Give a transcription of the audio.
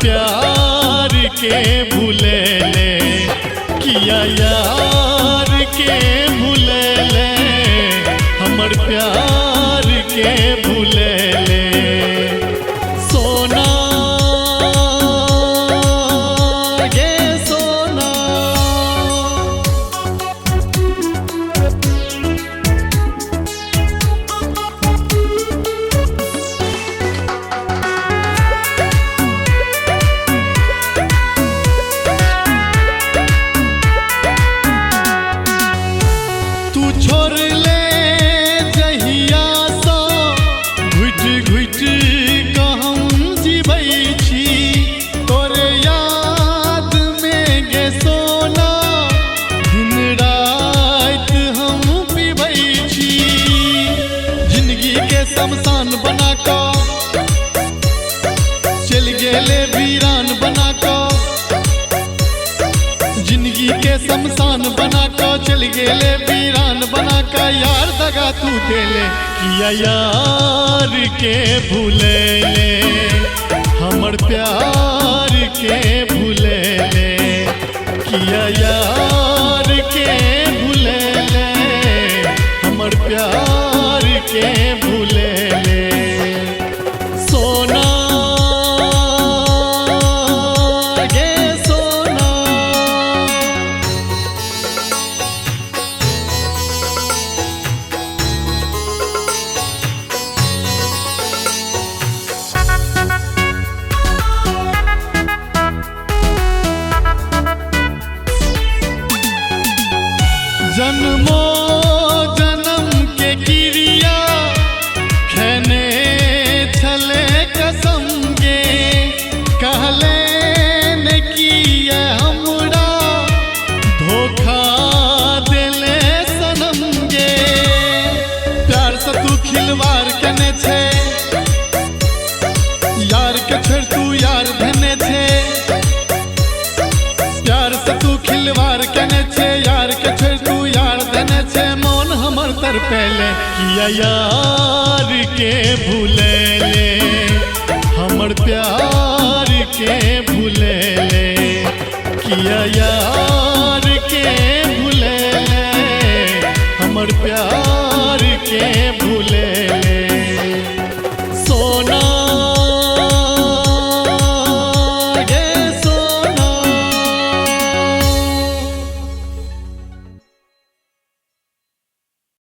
प्यार के भूले ले, किया यार के भूले ले, हमर प्यार के भूले ले। सोना गे सोना, तू छोड़ ले जहिया सा घुट घुट का हम जीबै छी, तोरे याद में गे सोना दिन रात हम पीबै छी। जिंदगी के शमशान बना का चल गेले वीरान बना का, जिंदगी के शमशान बना का चल गेले वीरान बना का। यार दगा तू देले, किया यार के भूले ले, हमर प्यार के भूले ले, किया यार के भूले ले, हमर प्यार के भूले ले। सोना गे सोना, जन्मो जन्म के क्रिया खेने छले कसम गे, कहले ने किए हमरा धोखा देले सनम गे। प्यार से तू खिलवाड़ कने छे, यार के छोड़ तू यार धने छे। प्यार से तू खिलवाड़ कने छे, यार के छोड़ तू यार धने छे। मन हमर तर पहले, किया यार के भूले ले, हमर प्यार के भूले ले, किया यार